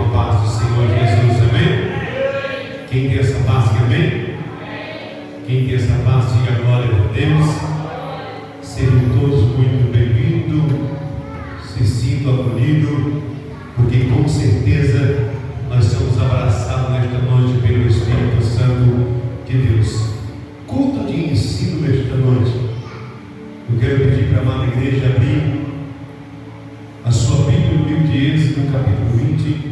a paz do Senhor Jesus, amém? Quem tem essa paz, amém? Quem tem essa paz, diga glória a Deus. Sejam todos muito bem-vindos, se sintam acolhidos, porque com certeza nós somos abraçados nesta noite pelo Espírito Santo de Deus. Culto de ensino nesta noite. Eu quero pedir para a amada igreja abrir a sua Bíblia no livro de Êxodo, no capítulo 20,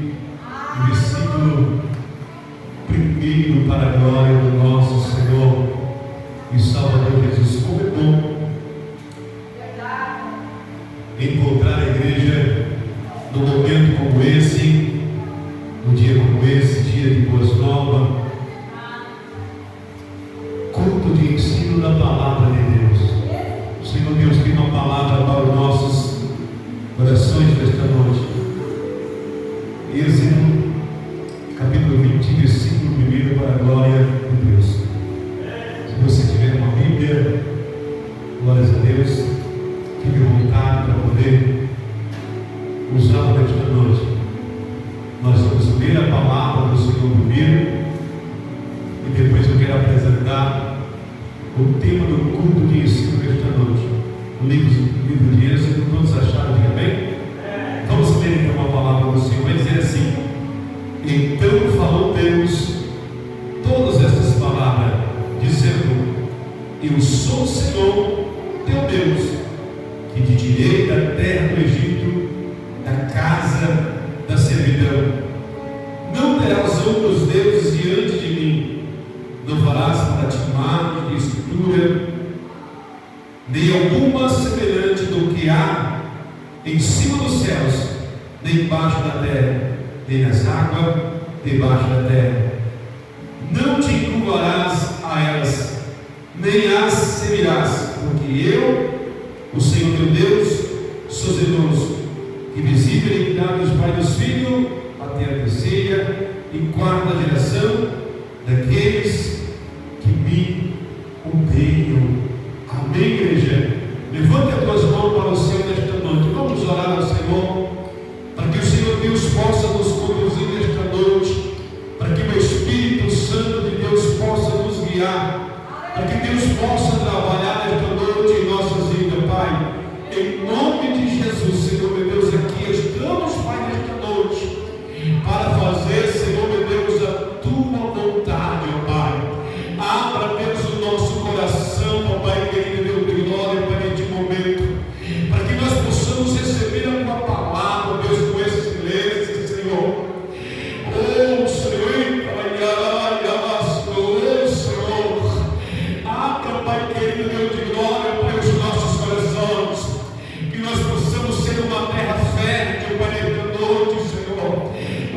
versículo 1, para a glória do nosso Senhor e Salvador Jesus. Como é bom encontrar a igreja num momento como esse, num dia como esse, dia de boas novas, culto de ensino da palavra de Deus. O Senhor Deus tem uma palavra para os nossos corações desta noite. Êxodo, capítulo 20, versículo 1, para a glória de Deus. Se você tiver uma Bíblia, glórias a Deus, fique à vontade para poder usá-la nesta noite. Nós vamos ler a palavra do Senhor primeiro, e depois eu quero apresentar o tema do culto de ensino desta noite. O livro de Êxodo, todos acharam? Diga bem? Vamos ler então a palavra do Senhor. Vai dizer assim: então falou Deus todas estas palavras, dizendo: eu sou o Senhor teu Deus, que te tirei da terra do Egito, da casa da servidão. Não terás outros deuses diante de mim. Não farás para ti imagem de escultura, nem alguma semelhante do que há em cima dos céus, nem embaixo da terra, nem nas águas debaixo da terra. Não te encurvarás a elas, nem as servirás, porque eu, o Senhor teu Deus, sou zeloso, que visita a iniquidade dos pais e dos filhos, até a terceira e quarta geração daqueles que me odeiam. Amém, igreja? Levante as tuas mãos para o céu nesta noite. Vamos orar ao Senhor, para que o Senhor Deus possa nos conduzir nesta noite, para que o Espírito Santo de Deus possa nos guiar, para que Deus possa trabalhar nesta noite em nossas vidas, Pai. Em nome de Jesus, Senhor meu Deus, aqui estamos, Pai, nesta noite, para fazer, Senhor meu Deus, a tua vontade, ó Pai. Abra, Deus, o nosso coração, ó Pai querido, Deus de glória, para este momento, para que nós possamos receber a tua palavra, Deus, com excelência, Senhor. Oh, Senhor, abra, Pai querido, Deus de glória, para os nossos corações, que nós possamos ser uma terra fértil, Pai, nesta noite, Senhor.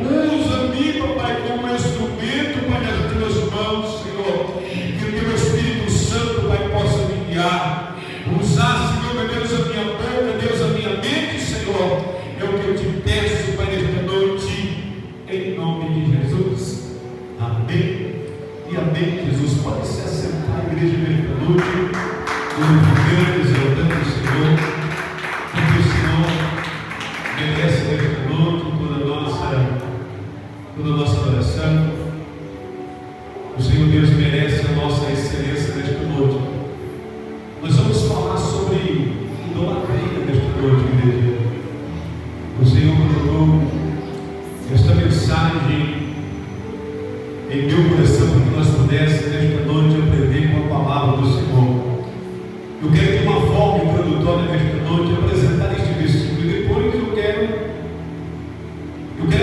Usa-me, Pai, como instrumento, Pai, nas tuas mãos, Senhor. Que o teu Espírito Santo, Pai, possa me guiar. Usar, Senhor, meu Deus, a minha boca, Deus, a minha mente, Senhor. É o que eu te peço, Pai, nesta noite, em nome de Jesus. Amém e amém, Jesus. Pode se assentar, igreja, nesta noite, glorificando, exaltando o Senhor, porque o Senhor merece nesta noite toda a nossa adoração. O Senhor Deus merece a nossa excelência nesta noite. Nós vamos falar sobre idolatria nesta noite, igreja. O Senhor colocou esta mensagem em meu coração para que nós pudéssemos nesta noite aprender com a palavra do Senhor. Eu quero de uma forma introdutória nesta noite apresentar este versículo, e depois eu quero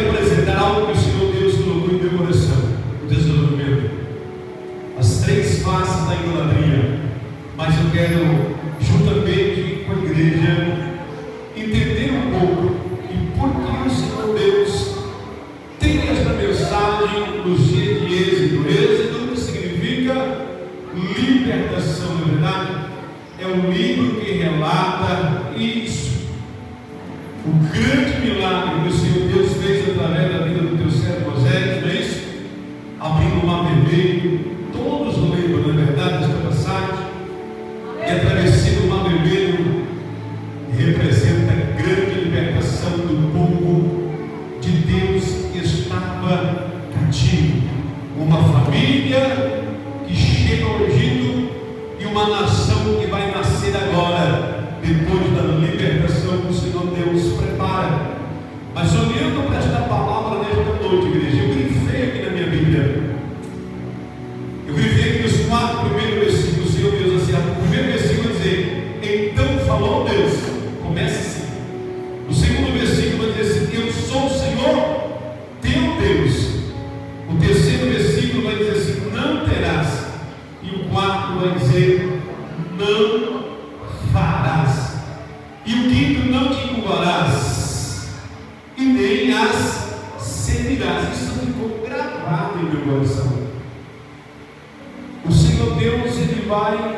apresentar algo que o Senhor Deus colocou em meu coração, o desenvolvimento, as três faces da idolatria. Mas eu quero, juntamente com a igreja, entender um pouco e por que o Senhor Deus tem esta mensagem nos dias de Êxodo. Êxodo significa libertação, na verdade. É um livro que relata isso. O grande milagre que o Senhor Deus fez através da vida do teu servo Moisés, não é isso? Abrindo o mar vermelho. Todos lembram, na verdade, desta passagem. E atravessando o mar vermelho representa a grande libertação do povo de Deus família que chega ao Egito e uma nação que vai nascer agora, depois da libertação que o Senhor Deus prepara. Mas olhando para esta palavra nesta noite, igreja, eu grifei aqui na minha Bíblia. Eu grifei aqui nos 4 primeiros versículos. O Senhor Deus assim, o primeiro versículo vai dizer: então falou Deus. Começa assim. O segundo versículo vai dizer assim: eu sou o Senhor teu Deus. O terceiro versículo vai dizer assim: não terás. E o quarto vai dizer: não farás. E o quinto: não te encurvarás, e nem as servirás. Isso ficou gravado em meu coração. O Senhor Deus, Ele vai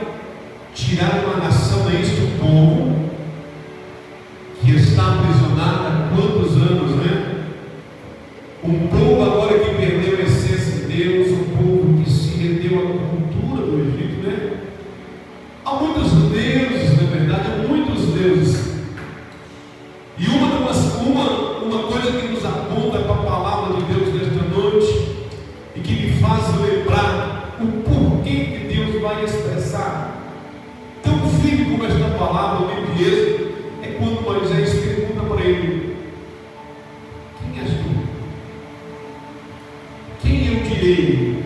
tirar uma nação, é isso, um povo que está aprisionado há quantos anos, né? Um povo agora que perdeu a essência de Deus, um povo que se rendeu à cultura do Egito, né? Há muitos deuses, na verdade, há muitos deuses. E uma coisa que nos aponta para a palavra de Deus nesta noite e que me faz lembrar o porquê que Deus vai expressar tão firme como esta palavra, o livro de Êxodo, é quando Moisés pergunta para ele: quem és tu? Quem eu direi?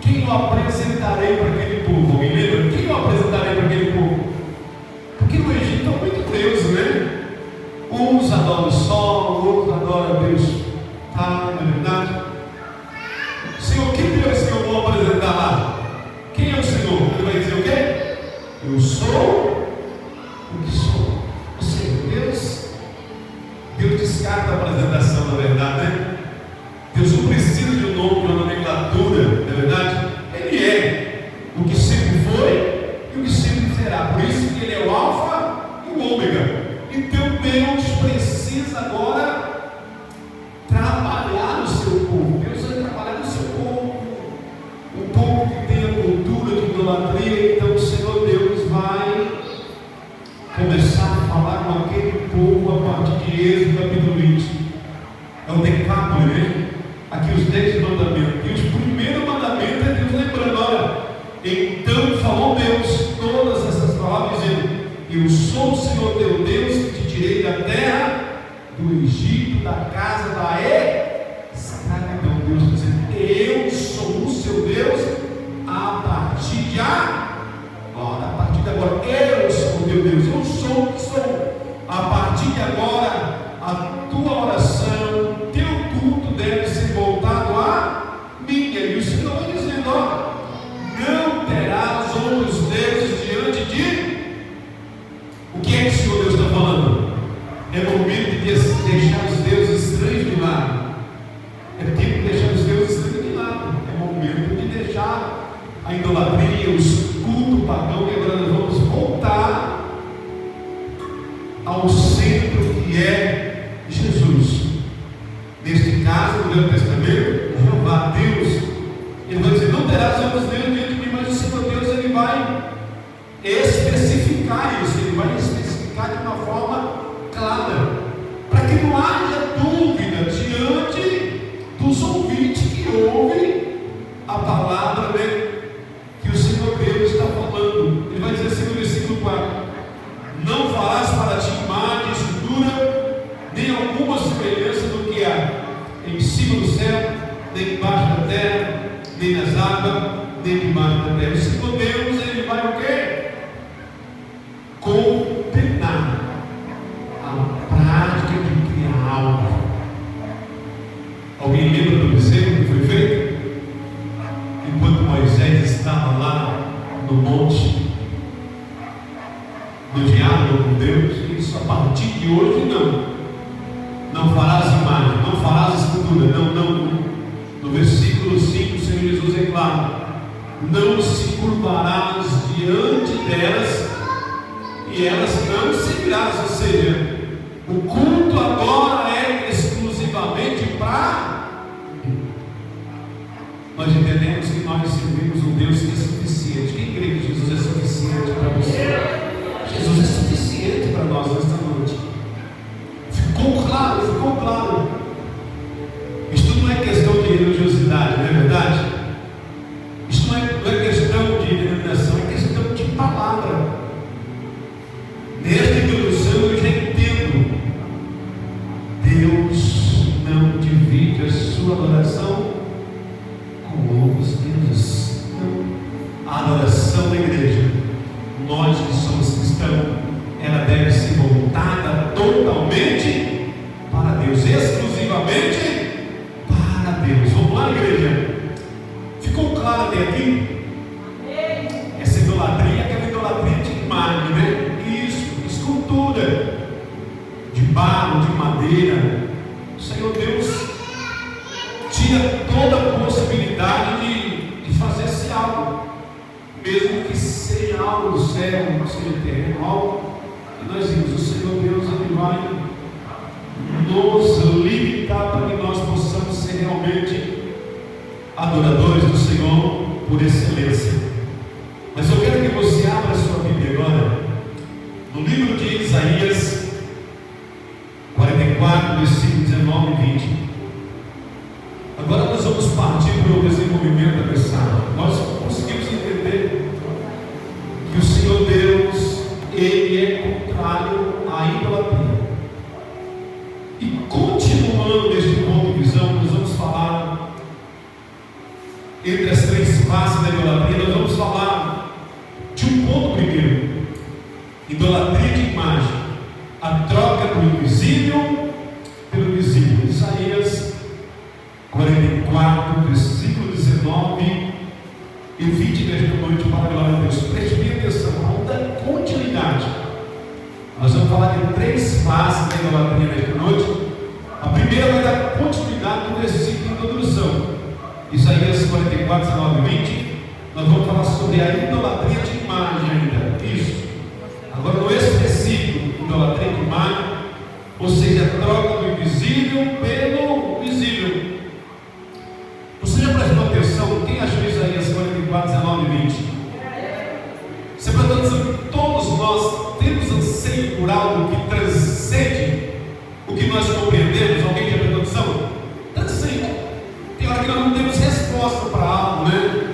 Quem eu apresentarei para aquele povo? Me lembra? Quem eu apresentarei para aquele povo? Porque no Egito há muitos deuses, né? Uns adoram o sol, outros adoram Deus, tá, na verdade. Senhor, que Deus que eu vou apresentar lá? Quem é o Senhor? Ele vai dizer o quê? Eu sou o que sou. Ou seja, Deus descarta a apresentação, na verdade, né? Deus não precisa de um nome, de uma nomenclatura, na verdade. Ele é o que sempre foi e o que sempre será. Por isso que Ele é o Alfa e o Ômega. Então Deus precisa agora trabalhar no seu povo. Deus vai trabalhar no seu povo. Um povo que tem a cultura de idolatria. Então o Senhor Deus vai começar a falar com aquele povo a partir de Êxodo capítulo 20. É o decálogo, né? Aqui os 10 mandamentos. E o primeiro mandamento é Deus lembrando: olha, então falou Deus todas essas palavras, dizendo: eu sou o Senhor teu Deus, que te tirei da terra do Egito, da casa da escravidão. Deus está dizendo: eu sou o seu Deus a partir de agora. A partir de agora, eu sou o teu Deus, eu sou o que sou. A partir de agora, a tua oração, teu culto deve ser voltado a mim. E o Senhor vai dizendo: ó, não terás outros deuses diante de. O que é que o Senhor Deus está falando? É momento de deixar os deuses estranhos de lado. É tempo de deixar os deuses estranhos de lado. É momento de deixar a idolatria, os cultos pagãos, e agora nós vamos voltar ao centro que é Jesus. Neste caso, no Velho Testamento, Jeová, Deus, Ele vai dizer: não terás outros deuses diante de mim. Mas o Senhor Deus, Ele vai especificar isso. Ele vai especificar de uma forma clara, para que não haja dúvida diante dos ouvintes que ouvem a palavra, né, que o Senhor Deus está falando. Ele vai dizer assim no versículo 4: não farás para ti imagem, escultura, nem alguma semelhança do que há em cima do céu, nem embaixo da terra, nem nas águas, nem debaixo da terra. O Senhor Deus, Ele vai o quê? Condenar a prática de criar algo. Alguém lembra do bezerro que foi feito? Enquanto Moisés estava lá no monte, no diálogo com Deus, isso a partir de hoje não farás imagem, não farás escultura, não. No versículo 5 o Senhor Jesus é claro: não se curvarás diante delas, e elas não seguirás. Ou seja, o culto agora é exclusivamente para mim. Nós entendemos que nós servimos um Deus que é suficiente. Quem crê que Jesus é suficiente para você? Jesus é suficiente para nós nesta noite. Ficou claro. Isto não é questão de religiosidade, não é verdade? barro, de madeira, o Senhor Deus tinha toda a possibilidade de fazer-se algo, mesmo que seja algo do céu, seja terreno, algo que nós vimos. O Senhor Deus, Ele vai nos limitar para que nós possamos ser realmente adoradores do Senhor por excelência. Mas eu quero que você abra a sua Bíblia agora no livro de Isaías 44, versículo 19 e 20. Agora nós vamos partir para o desenvolvimento da mensagem. Nós conseguimos entender que o Senhor Deus, Ele é contrário à idolatria. E continuando neste ponto de visão, nós vamos falar entre as três faces da idolatria. Nós vamos falar de um ponto primeiro: idolatria de imagem, a troca do invisível pelo visível. Isaías 44, versículo 19 e 20 desta noite, para a glória de Deus. Preste bem atenção, vamos dar continuidade. Nós vamos falar de três faces da idolatria nesta noite. A primeira vai dar continuidade no versículo de introdução, Isaías 44, 19 e 20. Nós vamos falar sobre a idolatria de imagem ainda. Isso. Agora, no específico, idolatria de imagem, ou seja, a troca do invisível pelo visível. Você já prestou atenção? Quem achou Isaías 44, 19 e 20? Você prestou atenção que todos nós temos anseio por algo que transcende o que nós compreendemos? Alguém já prestou atenção? Transcende. Tem hora que nós não temos resposta para algo, né?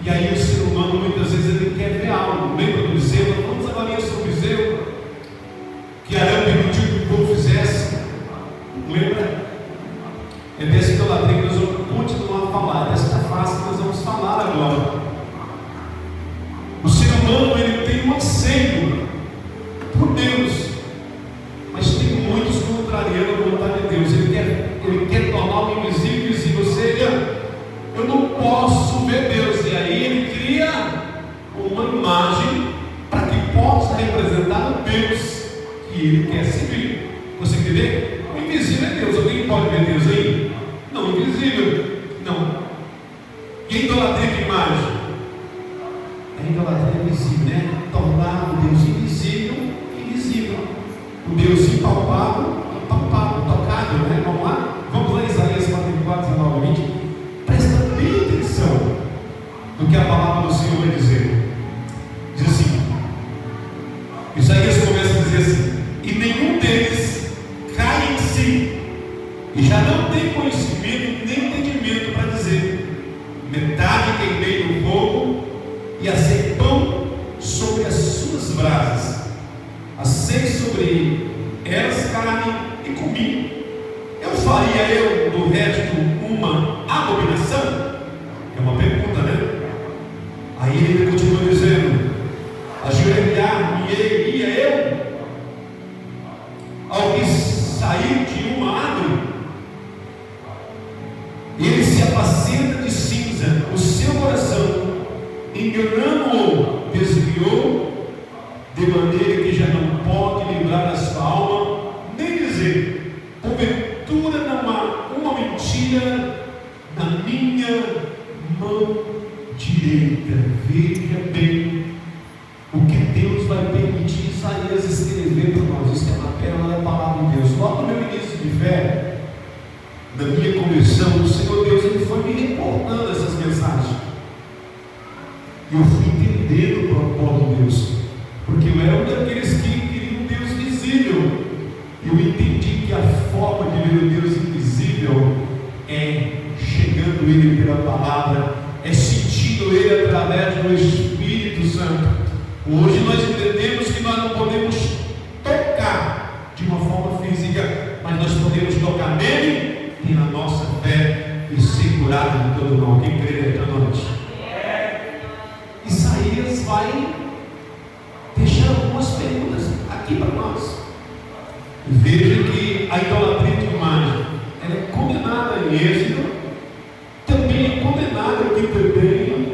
E aí o ser humano muitas vezes ele quer ver algo. Lembra do bezerro? Vamos avaliar sobre o bezerro que Arão permitiu que o povo fizesse. Lembra? É dessa idolatria que nós vamos continuar a falar, desta face que nós vamos falar agora. O ser humano ele tem um anseio por Deus, mas tem muitos contrariando a vontade de Deus. Ele quer tornar o invisível visível, ou seja, eu não posso ver Deus. E aí ele cria uma imagem para que possa representar o Deus que ele quer servir. Você entender? O invisível é Deus. Alguém pode ver Deus aí? Não, invisível. Não. E a idolatria de imagem? A idolatria é visível, né? Tornar o Deus invisível, invisível. O Deus impalpável, impalpável, tocável, né? Vamos lá? Vamos lá, Isaías 44, 19 e 20. Presta bem atenção no que a palavra do Senhor vai dizer. Diz assim: Isaías começa a dizer assim: e nenhum deles cai em si, e já não tem conhecimento nem entendimento para dizer: metade queimei no fogo, e assei pão sobre as suas brasas, assei sobre elas carne e comi. Eu faria eu do resto uma abominação? É uma pergunta, né? Aí ele continua dizendo: ajoelhar-me-ia eu ao que saiu de uma árvore? Ele se apacenta de cinza, o seu coração, enganando-o, desviou, de maneira que já não pode livrar a sua alma, nem dizer: porventura não há uma mentira na minha mão direita. Veja bem o que Deus vai permitir Isaías escrever para nós. Isso é uma pérola da palavra de Deus. Logo no meu início de fé, da minha conversão, o Senhor Deus ele foi me reportando essas mensagens. E eu fui entendendo o propósito de Deus, porque eu era um daqueles que queriam um Deus visível. Eu entendi que a forma de ver o Deus invisível é chegando Ele pela palavra, é sentindo Ele através do Espírito Santo. Hoje nós entendemos que nós não podemos tocar de uma forma física, mas nós podemos tocar nele e na nossa fé e ser curado de todo mal. Quem crê nesta noite? Isaías vai deixar algumas perguntas aqui para nós. Veja que a idolatria de imagem ela é condenada em Êxodo, também é condenada aqui também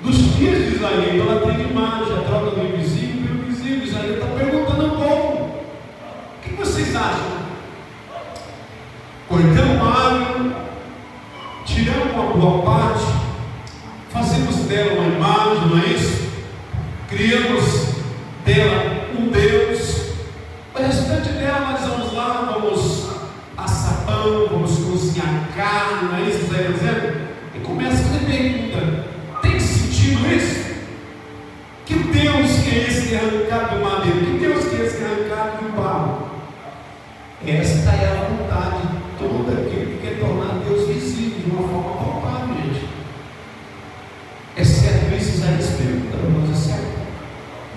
nos dias de Isaías. A idolatria de imagem, a troca do invisível pelo visível. Isaías está perguntando ao povo: vocês acham? Cortamos a árvore, tiramos uma boa parte, fazemos dela uma imagem, não é isso? Criamos dela um Deus. O restante dela nós vamos lá, vamos assar pão, vamos cozinhar carne, não é isso que você está dizendo? E começa a fazer pergunta: tem sentido isso? Que Deus que é esse que é arrancado do madeiro? Que Deus que é esse que é arrancado do barro? Esta é a vontade de todo aquele que quer tornar Deus visível de uma forma palpável, gente. É certo isso? Isaías pergunta para nós: é certo?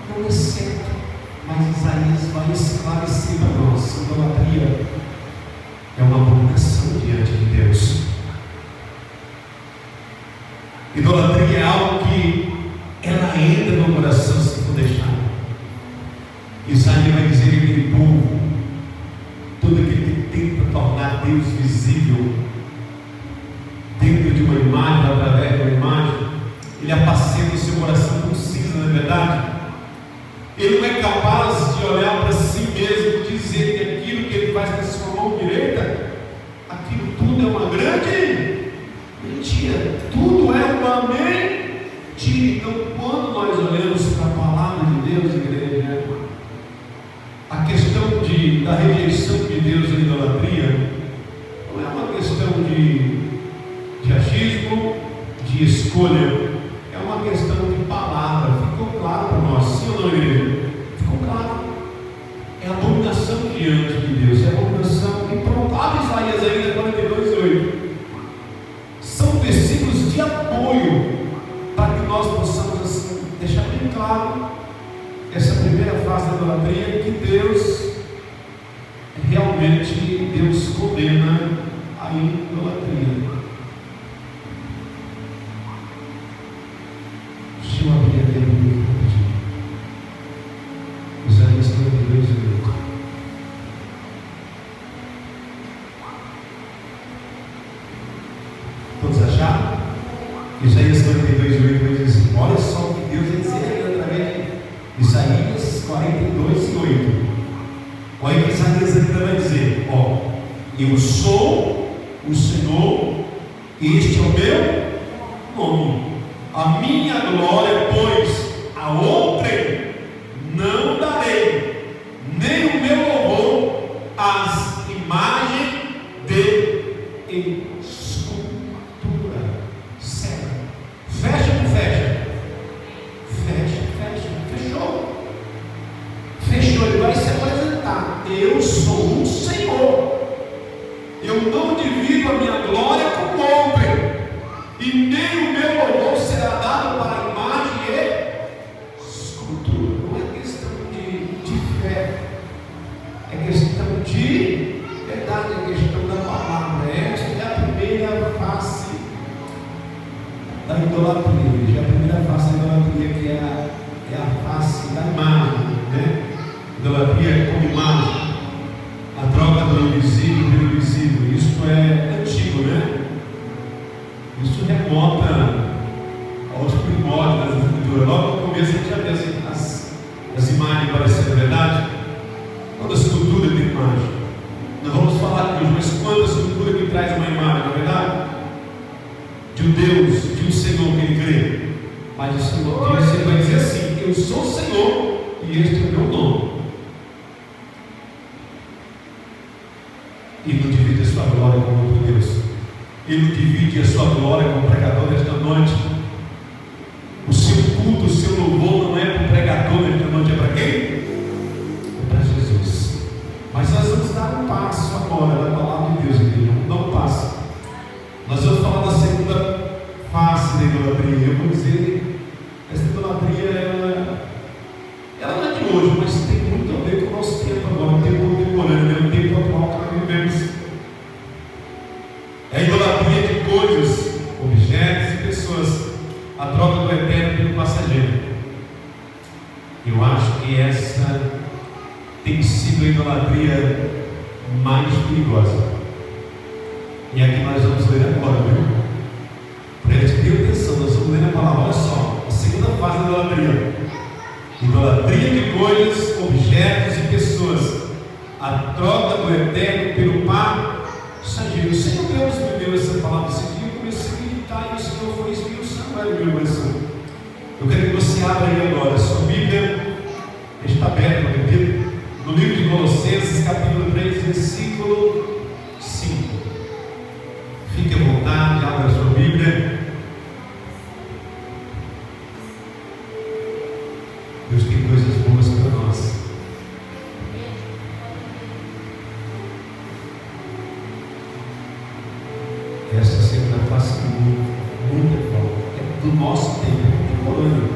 Não é certo, mas Isaías vai esclarecer para nós: idolatria é uma abominação diante de Deus. Idolatria é algo que ela entra no coração se for deixar. Isaías vai dizer que aquele povo, todo aquele que tenta tornar Deus visível dentro de uma imagem, através de uma imagem, ele apacenta o seu coração com cinza, não é verdade? Ele não é capaz de olhar para si mesmo e dizer que aquilo que ele faz com a sua mão direita, aquilo tudo é uma grande mentira, tudo é uma mentira. Então, quando nós olhamos para a palavra de Deus, igreja, a questão da rejeição de Deus e idolatria não é uma questão de achismo, de escolha, é uma questão de palavra. Ficou claro para nós, sim ou não, igreja? Ficou claro. É abominação diante de Deus, é abominação. E pronto, abre Isaías ainda 42:8. São versículos de apoio para que nós possamos assim deixar bem claro essa primeira fase da idolatria, que Deus realmente condena a idolatria. Deixa eu abrir aqui rapidinho. Isaías 42:8. Todos acharam? Isaías 42:8 vai dizer assim: olha só o que Deus vai dizer através de Isaías 42:8. Olha o que Isaías ainda vai dizer: ó, eu sou o Senhor, este é o meu nome, a minha glória, pois a outrem não darei, nem o meu louvor às imagens de escultura. Certo? Fecha ou não fecha? Fecha. Fechou, ele vai se apresentar: eu sou o Senhor, eu não divido a minha glória com homem, e nem o meu louvor será dado para a imagem e escultura. Não é questão de fé, é questão de verdade, é questão da palavra. Esta é a primeira face da idolatria. A primeira face da idolatria, que é a face da imagem, né? Idolatria como imagem, a troca do invisível pelo visível. Isto é antigo, né? Isso remonta aos primórdios das escrituras. Logo no começo a gente já vê as imagens parecendo verdade. Toda escultura tem imagem. Nós vamos falar aqui hoje, mas quando a escultura que traz uma imagem, não é verdade? De um Deus, de um Senhor que ele crê. Mas o Senhor diz, ele vai dizer assim: eu sou o Senhor e este é o meu nome. Ele não divide a sua glória com outro Deus. Ele não divide a sua glória com o pregador desta noite. O seu culto, o seu louvor não é para o pregador desta noite, é para quem? É para Jesus. Mas nós vamos dar um passo agora na palavra de Deus, igreja. Vamos dar um passo. Nós vamos falar da segunda face da idolatria. Eu vou dizer, essa idolatria ela não é de hoje, mas tem muito a ver com o nosso tempo agora, o tempo contemporâneo, né? O tempo atual que nós vivemos. É a idolatria de coisas, objetos e pessoas, a troca do eterno pelo passageiro. Eu acho que essa tem sido a idolatria mais perigosa. E aqui nós vamos ler agora, viu? Preste bem atenção, nós vamos ler a palavra. Olha só, a segunda fase da idolatria: idolatria de coisas, objetos e pessoas. a troca do eterno pelo passageiro. O Senhor Deus me deu essa palavra esse dia, eu comecei a meditar e o Senhor foi esmiuçando no meu coração. Eu quero que você abra aí agora, a sua Bíblia está aberta, meu querido, no livro de Colossenses, capítulo 3, versículo 5. Fique à vontade, abra a sua Bíblia. Deus tem coisas boas para nós. Essa segunda face muito boa. É do nosso tempo, contemporâneo,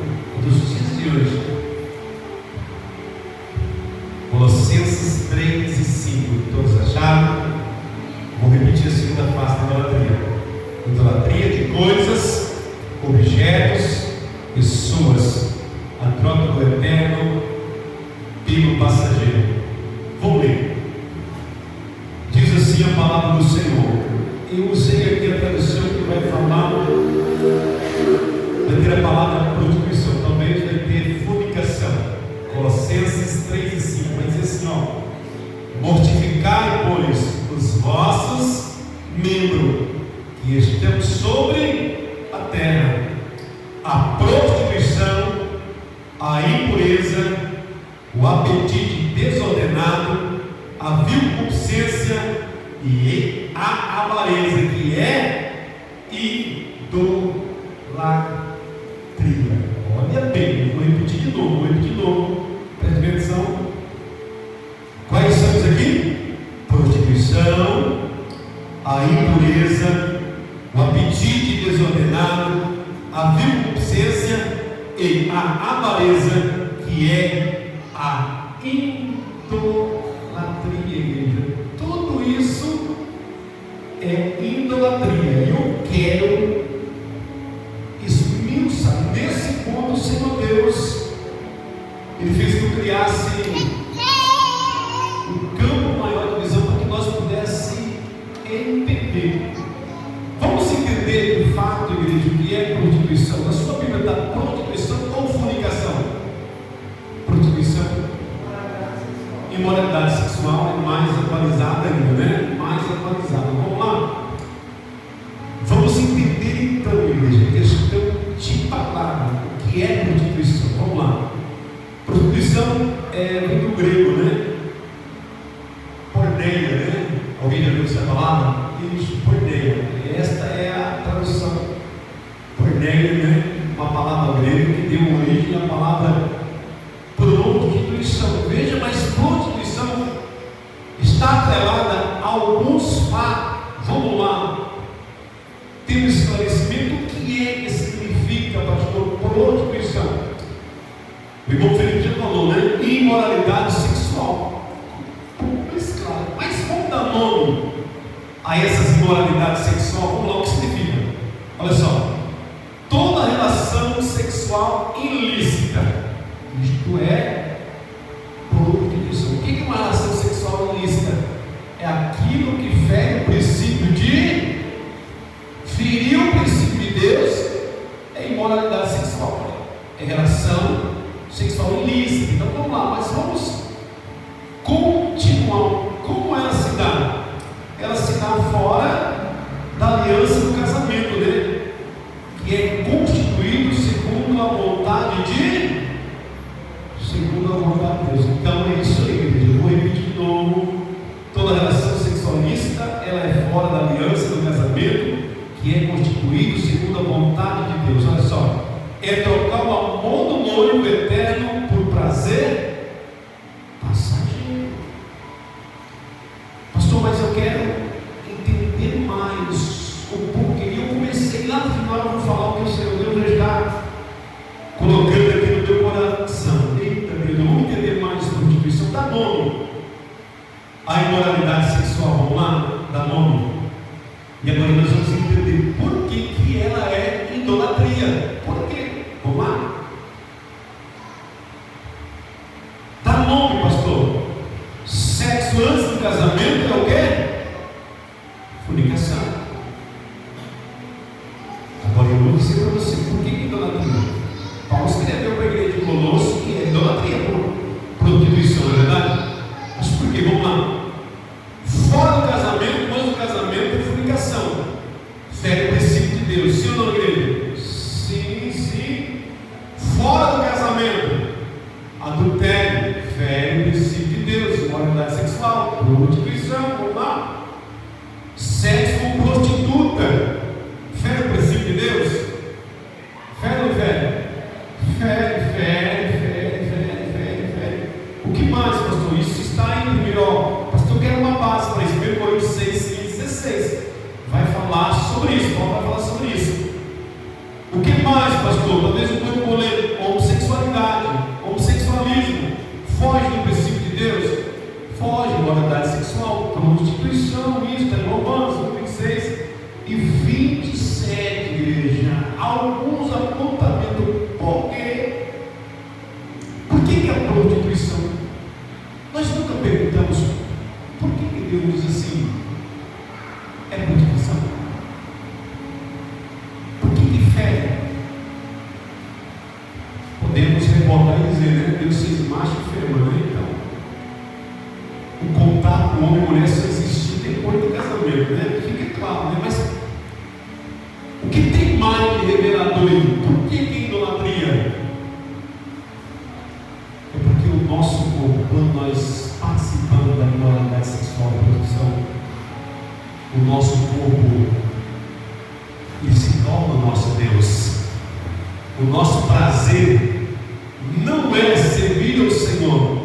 dos dias de hoje. Colossenses 3 e 5. Todos acharam? Vou repetir a segunda face da idolatria. Idolatria de coisas, objetos, pessoas. A troca do eterno pelo passageiro. Vou ler. Diz assim a palavra do Senhor. Eu usei aqui a tradução que vai falar, vai ter a palavra prostituição, talvez vai ter fornicação. Colossenses 3 e 5, vai dizer assim, mortificai, pois, os vossos membros que estão sobre a terra, a prostituição, a impureza, o apetite desordenado, a vil concupiscência e a avareza, que é idolatria. Olha bem, vou repetir de novo, preste atenção. Quais são isso aqui? Prostituição, a impureza, o apetite desordenado, a vil concupiscência e a avareza, que é a idolatria, igreja. Tudo isso é idolatria. Eu quero esmiuçar nesse ponto. O Senhor Deus, Ele fez que eu criasse um campo maior de visão para que nós pudéssemos entender. Vamos entender de fato, igreja, o que é prostituição. Na sua Bíblia está prostituição ou fornicação? Prostituição, imoralidade sexual é mais atualizada ainda, né? Mais atualizada. Vamos lá? Vamos entender então, igreja, a questão de palavra, o que é prostituição. Vamos lá. Prostituição vem do grego, né? Porneia, né? Alguém já viu essa palavra? Isso, porneia. Esta é a tradução. Porneia, né? Uma palavra grega que deu origem à palavra prostituição. Veja, mas prostituição está atrelada a alguns fatos. Vamos lá. Tem um esclarecimento. O que significa, pastor, prostituição? O irmão Felipe já falou, né? Imoralidade sexual. Mas claro, mas vamos dar nome a essas imoralidades sexuais. Vamos lá, o que significa? Olha só. Toda relação sexual ilícita. Isto é prostituição. O que é uma relação sexual ilícita? É aquilo que fere o princípio de ferir o princípio de Deus. É imoralidade sexual. É relação sexual ilícita. Então vamos lá, mas vamos continuar. Como ela se dá? Ela se dá fora da aliança do casamento, né? Que é constituído segundo a vontade de Deus. Então é isso aí, igreja. Eu vou repetir de novo. Toda relação sexualista, ela é fora da aliança do casamento, que é constituído segundo a vontade de Deus. Olha só, é trocar o amor do noivo eterno por prazer passageiro. Pastor, mas eu quero entender mais o porquê. Eu comecei lá no final, eu vou falar o que o Senhor Deus já está colocando aqui no meu coração. Eita, Deus, eu vou entender mais prostituição. Dá nome a imoralidade sexual. Vamos lá? Dá nome. E agora nós vamos entender por que ela é idolatria. Por quê? Vamos lá? Dá nome, pastor. Sexo antes do casamento é o quê? Fornicação. Agora eu vou dizer para você por que idolatria. Paulo escreveu para a igreja de Colossos que é idolatria por prostituição, não é verdade? Mas por que? Vamos lá. prostituição, vamos lá. Sexo com prostituta. Fere o princípio de Deus? Fere ou não fere? Fere. O que mais, pastor? Isso está em primeiro, pastor, eu quero uma base para isso. 1 Coríntios 6, 15, 16. Vai falar sobre isso, Paulo vai falar sobre isso. O que mais, pastor? Talvez eu vou ler homossexualidade, homossexualismo. Foge do princípio de Deus? Foge, moralidade sexual, prostituição, isso, está em Romanos 26 e 27, igreja. Alguns apontamentos. Por que é a prostituição? Nós nunca perguntamos por que Deus diz assim, é prostituição? Por que fere? Podemos recordar e dizer, né? Deus fez macho e fêmea, né? Então, o contato com homem e mulher só existiu depois do casamento, né? Fica claro, né? Mas o que tem mais de revelador aí? Por que é idolatria? É porque o nosso corpo, quando nós participamos da imoralidade sexual e produção, o nosso corpo, ele se torna o nosso Deus. O nosso prazer não é servir ao Senhor.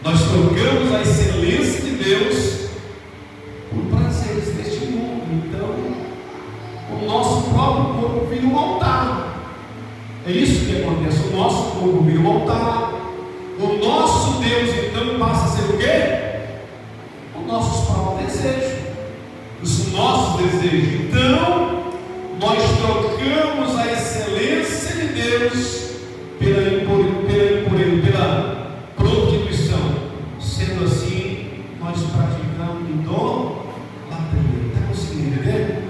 Nós trocamos a excelência de Deus por prazeres deste mundo. Então, o nosso próprio corpo vira um altar. É isso que acontece. O nosso corpo vira um altar. O nosso Deus, então, passa a ser o quê? Os nossos próprios desejos. Os nossos desejos. Então, nós trocamos a excelência de Deus pela prostituição. Sendo assim, nós praticamos idolatria. Está conseguindo entender?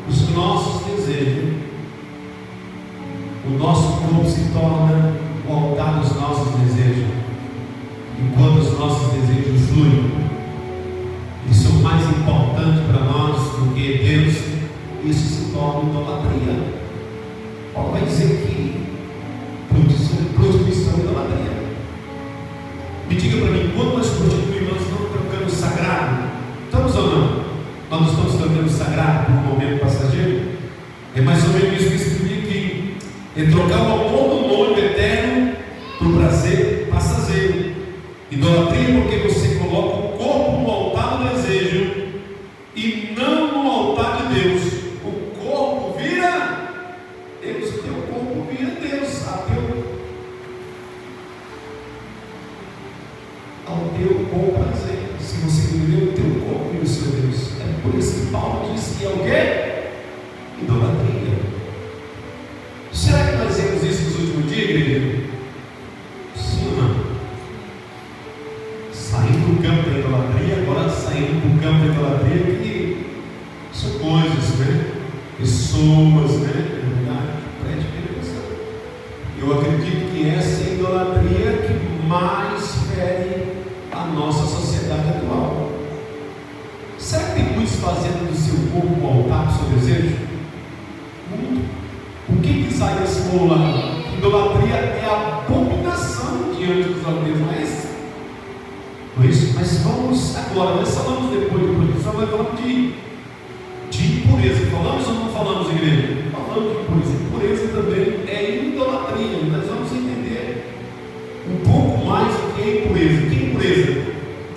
Os nossos desejos, o nosso corpo se torna o altar dos nossos desejos. E quando os nossos desejos fluem, eles são mais importantes para nós do que Deus, isso se torna idolatria. Paulo vai dizer que prostituição é idolatria. Me diga para mim, quando nós prostituímos, nós estamos trocando o sagrado? Estamos ou não? Nós não estamos trocando o sagrado por um momento passageiro? É mais ou menos isso que escrevi aqui. É trocar o amor do noivo eterno por prazer passageiro. Idolatria porque você coloca o corpo no altar do desejo e não no altar de Deus. O corpo vira Deus, o teu corpo vira Deus, ao teu bom prazer. Se você entendeu, o teu corpo vira o seu Deus. É por isso que Paulo disse que é o quê? Idolatria. Será que nós vemos isso nos últimos dias, igreja? Sim ou não? Saindo do campo da idolatria, agora saindo do campo da idolatria, que são coisas, né? Pessoas, né? Eu acredito que essa é a idolatria que mais fere a nossa sociedade atual. Será que tem muitos fazendo do seu corpo um altar do seu desejo? Muito. O que Isaías falou lá? Idolatria é a abominação diante dos olhos, não é isso? Não é isso? Mas vamos agora, nós falamos depois de prostituição, nós falamos de impureza. Falamos ou não falamos, igreja? Falamos de impureza. Impureza também é idolatria. Nós vamos entender um pouco mais o que é impureza. O que é impureza?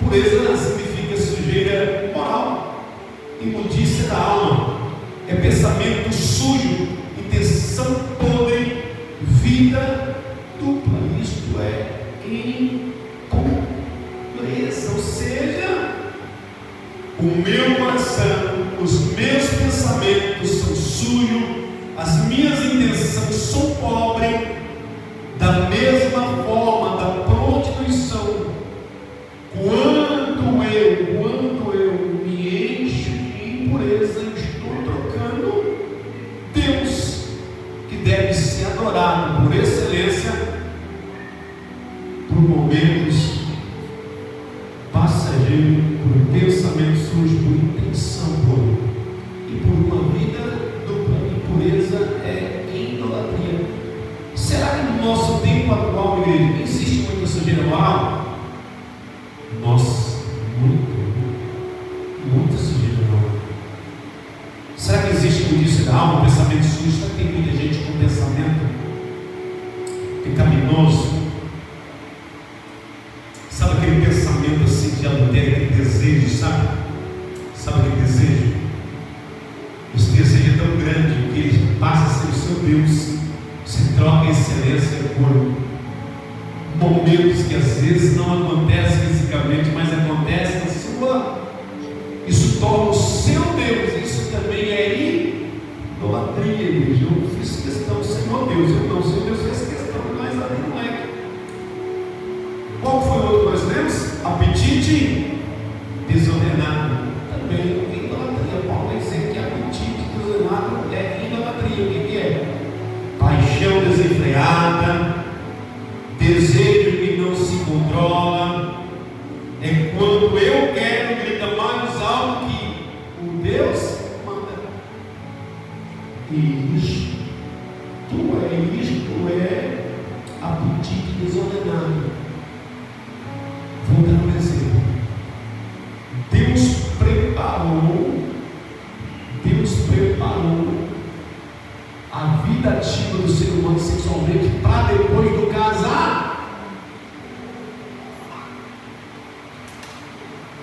Impureza significa sujeira moral, imundícia da alma, é pensamento sujo, intenção podre, vida dupla. Isto é impureza, ou seja, o meu coração, os meus pensamentos são sujos, as minhas intenções são pobres, da mesma forma da prostituição. Quando eu me encho de impureza, eu estou trocando Deus, que deve ser adorado por excelência, por momentos passageiros, por pensamento sujo, por intenção boa e por uma vida dupla. Impureza é idolatria. Será que no nosso tempo atual, igreja, existe muita sujeira moral? Nossa, muito. pensamento sujo. Sabe que tem muita gente com pensamento pecaminoso? Sabe aquele pensamento assim de adultério, aquele desejo, sabe? Sabe aquele desejo? Esse desejo é tão grande que ele passa a ser o seu Deus. Se troca a excelência por momentos que às vezes não acontecem fisicamente, mas acontecem na sua. Isso torna o seu Deus. Isso também é idolatria, igreja. Eu fiz questão, Senhor Deus, eu não, Senhor Deus fez questão, mas ali não é. Qual foi o outro que nós lemos? Apetite desordenado. Também é idolatria. Paulo vai dizer que apetite desordenado é idolatria. O que é? Paixão desenfreada, desejo que não se controla. É quando eu quero gritar mais alto que o Deus manda. E isto é apetite desordenado. Vou dar um exemplo. Deus preparou a vida ativa do ser humano sexualmente para depois do casar.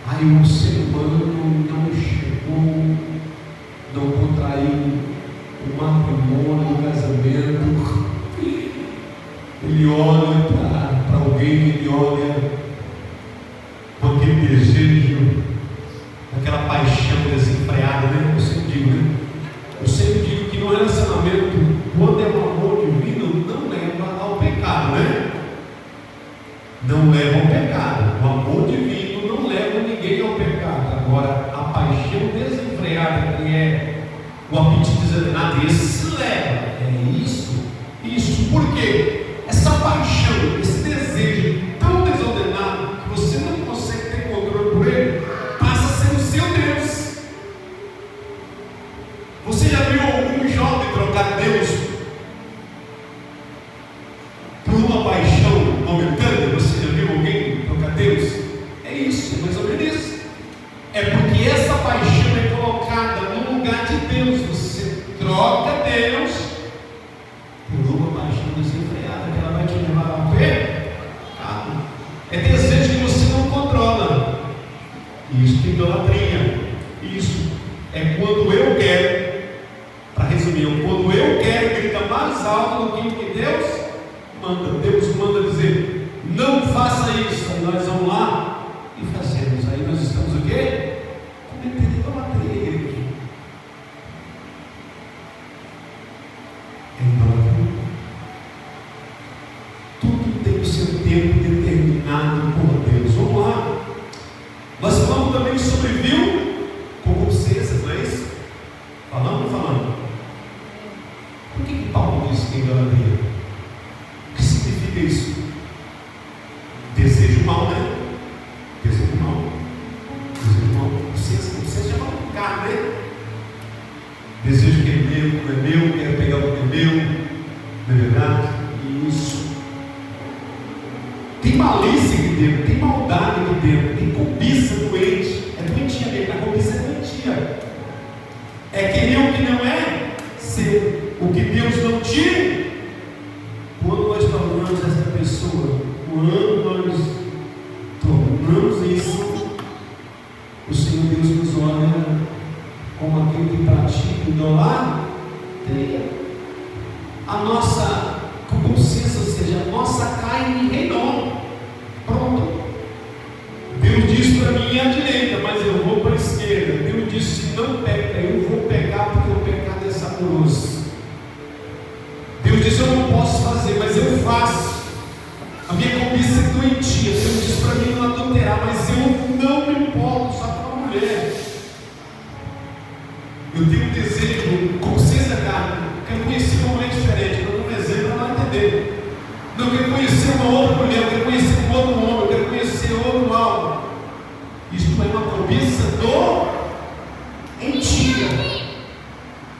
Aí o ser humano não chegou, não contraiu o matrimônio, o casamento. Ele olha para alguém, ele olha com aquele desejo, aquela paixão desenfreada, né? Eu sempre digo que no relacionamento, quando é um amor divino, não leva ao pecado, né? Não leva ao pecado. O amor divino não leva ninguém ao pecado. Agora, a paixão desenfreada, que é o apetite desordenado, esse leva. É isso. Por quê? Essa paixão, esse desejo tão desordenado que você não consegue ter controle por ele, passa a ser o seu Deus. Você já viu algum jovem trocar Deus por uma paixão momentânea? Você já viu alguém trocar Deus? É isso, é mais ou menos isso. É porque essa paixão é colocada no lugar de Deus. Você troca Deus por uma paixão desenfreada, que ela vai te levar ao pecado. É desejo que você não controla. Isso é idolatria. Isso é quando eu quero. Para resumir, quando eu quero gritar mais alto do que o que Deus manda. Deus manda dizer, não faça isso. Aí nós vamos lá e fazemos. Aí nós estamos o quê? Cometendo idolatria, igreja. É idolatria. Tudo tem o seu tempo determinado por Deus. Vamos lá. Nós falamos também sobre concupiscências, não é isso? Falando. Por que Paulo disse que é idolatria? O que significa isso? Desejo mal, né? Desejo mal. Você já vai ficar, né? Desejo que é meu, não é meu, quero pegar o que é meu, não é verdade? Isso. Tem malícia aqui dentro, tem maldade aqui dentro, tem cobiça doente. É doentia mesmo, a cobiça é doentia. É querer o que não é, ser o que Deus não tira. Quando nós tornamos essa pessoa, quando nós tornamos isso, o Senhor Deus nos olha como aquele que pratica idolatria. A nossa concupiscência, ou seja, a nossa carne reinou. Pronto. Deus disse para mim à direita, mas eu vou para a esquerda. Deus disse, não peca, eu vou pecar porque o pecado é saboroso. Deus disse, eu não posso fazer, mas eu faço. A minha cobiça é doentia. Deus disse para mim não adulterar, mas eu não me importo só com uma mulher. Eu tenho um desejo, consciência da carne. Quero conhecer uma mulher diferente. Eu dou um exemplo para ela entender. Não quero conhecer uma outra mulher, eu quero conhecer um outro homem, eu quero conhecer outro algo. Isto é uma cobiça doentia.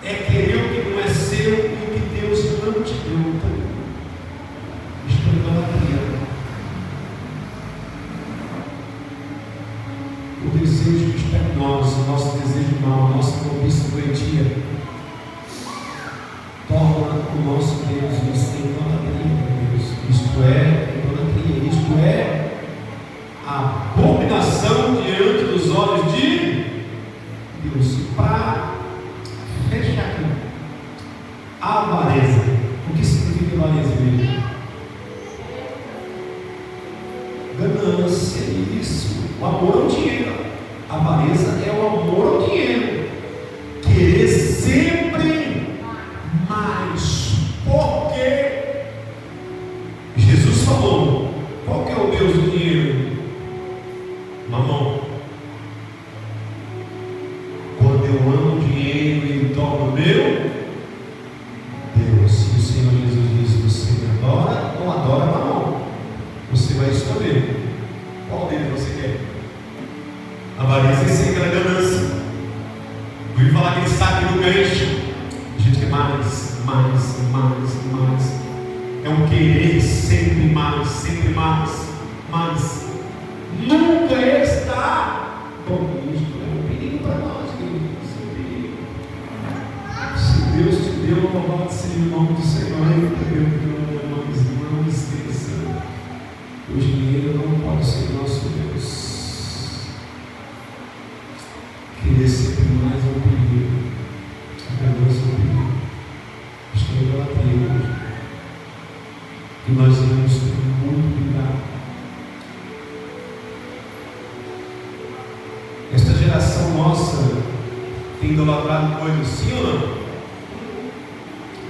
É querer o que não é seu e o que Deus não te deu. Isto é idolatria. O desejo que está em nós, o nosso desejo mal, a nossa cobiça doentia, abominação diante dos olhos de Deus. Para fechar aqui, a avareza. O que significa avareza, igreja? Ganância, isso. O amor ao dinheiro. A avareza é o amor ao dinheiro. Querer sempre mais. Porque Jesus falou: qual que é o Deus do dinheiro? Mamão. Quando eu amo o dinheiro, ele torna o meu Deus. E o Senhor Jesus diz: você me adora ou adora mamão? Você vai escolher qual deles você quer. A avareza é sempre aquela ganância. Eu ouvi falar que ele sabe no gancho. A gente quer mais. É um querer sempre mais. Nunca está bom. Isso é um perigo para nós, queridos. Isso é um perigo. Se Deus te deu, louvado seja o nome do Senhor. Não esqueça. O dinheiro não pode ser nosso Deus. Querer sempre mais é um perigo. A ganância é um perigo. Estou idolatria. E nós devemos ter muito cuidado. Esta geração nossa tem idolatrado coisas, sim ou não?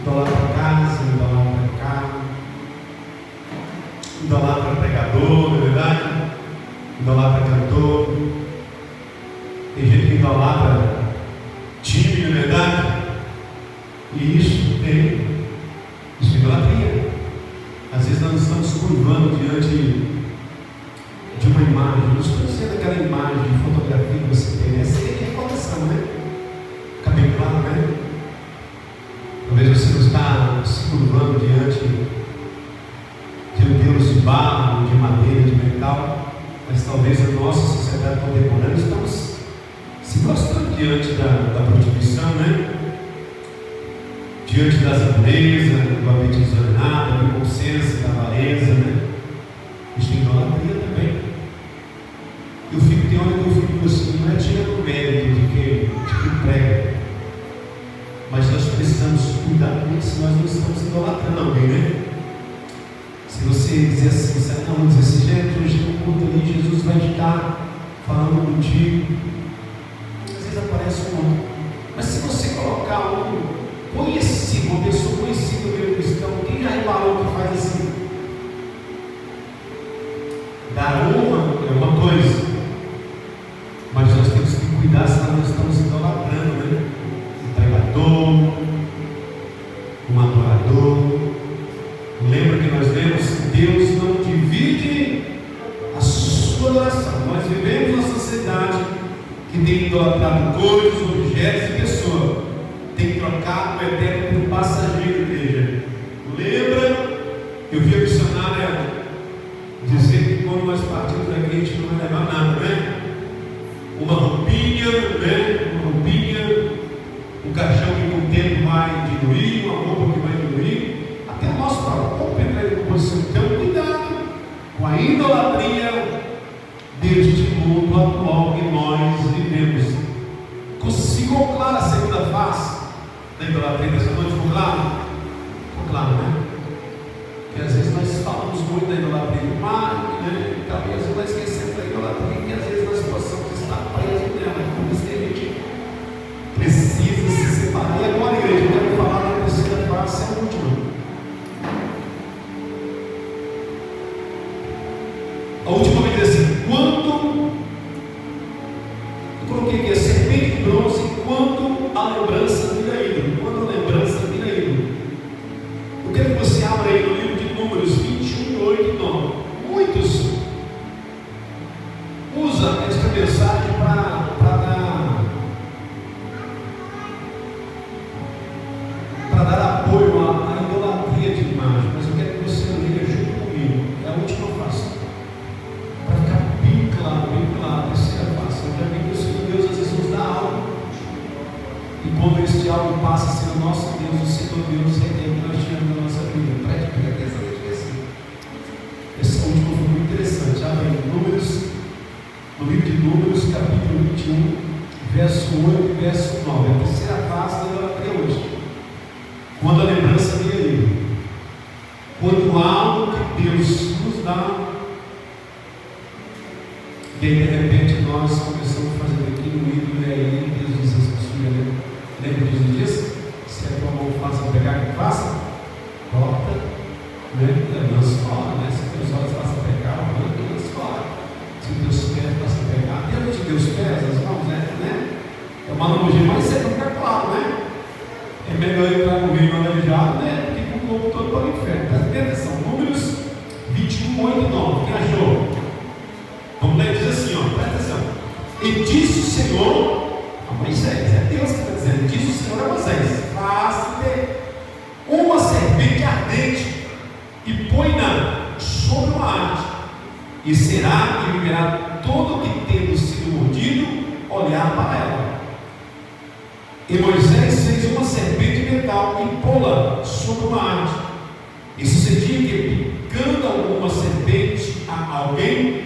Idolatra casa, idolatra carro, idolatra pregador, não é verdade? Idolatra cantor. Tem gente que idolatra time, não é verdade? E isso é idolatria. Às vezes nós estamos curvando diante de uma imagem. Não estou dizendo aquela imagem de fotografia que você tem. Essa é recordação, né? Fica bem claro, né? Talvez você não está se curvando diante de um Deus de barro, de madeira, de metal, mas talvez a nossa sociedade contemporânea estamos se prostrando diante da prostituição, né? Diante das empresas, do apetizado, do consenso, da avareza, né? A gente tem idolatria também. Tem hora que eu fico assim, não é tirando o mérito de quem prega, mas nós precisamos cuidar com isso, nós não estamos idolatrando alguém, né? Se você dizer assim, não, dizer assim, gente, hoje no culto ali, Jesus vai estar falando contigo. Às vezes aparece um outro, mas se você colocar conhecido, uma pessoa conhecida do meio cristão, quem já reparou que faz assim? Dar honra é uma coisa, mas nós temos que cuidar, senão nós estamos idolatrando, né? Um pregador, um adorador. Lembra que nós lemos que Deus não divide a sua adoração. Nós vivemos uma sociedade que tem idolatrado coisas, objetos e pessoas. Tem trocado o eterno por passageiro, igreja. Lembra? Eu vi a missionária dizer que quando nós partimos daqui a gente não vai levar nada, né? Uma roupinha, né? Um caixão que com o tempo vai diluir, uma roupa que vai diluir, até o nosso próprio corpo entra em composição. Então, cuidado com a idolatria deste mundo atual que nós vivemos. Ficou clara a segunda face da idolatria dessa noite? Ficou claro? Ficou claro, né? Porque às vezes nós falamos muito da idolatria do mar, né? E talvez nós esquecemos da idolatria, e às vezes nós possamos estar presos nela. Por isso que a gente precisa se separar. E agora, igreja, eu quero falar da terceira face, é a última. A última vai dizer assim: quando eu coloquei aqui a serpente de bronze, quando a lembrança vira ídolo. Quando a lembrança vira ídolo. Eu quero que você abra aí no livro de Números 21, 8 e 9. Muitos usam esta mensagem para dar apoio à idolatria de imagem, mas eu quero que você leia junto comigo. É a última face, para ficar bem claro, a terceira face. Eu já vi que o Senhor Deus às vezes nos dá algo, e quando este algo passa a ser o nosso Deus, o Senhor Deus retém que nós tínhamos na nossa vida. Preste bem atenção nesse versículo. Essa última foi muito interessante. Abre em Números 21, verso 8 e verso 9. A terceira fase da idolatria hoje. Quando a lembrança vem aí. Quando algo que Deus nos dá, e aí de repente nós começamos a fazer aquilo, o ídolo, e aí Deus diz assim, lembra que Jesus diz? Se a tua mão faça pegar, que faça, corta, lança fora, se teus olhos façam pegar, lança fora. Se teus pés façam pegar, Deus te deu os pés, as mãos, é uma analogia, mas você não fica claro, é melhor entrar no rio aleijado, porque com o corpo todo para o inferno. Presta atenção, Números 21, 8 e 9, quem achou? Vamos ler, diz assim, presta atenção. E disse o Senhor a Moisés, é Deus que está dizendo, disse o Senhor a Moisés: faça-te uma serpente ardente e põe-na sobre uma haste, e será que viverá todo o que tendo sido mordido olhar para ela. E Moisés fez uma serpente de metal e pô-la sobre uma haste. E sucedia que, picando alguma serpente a alguém,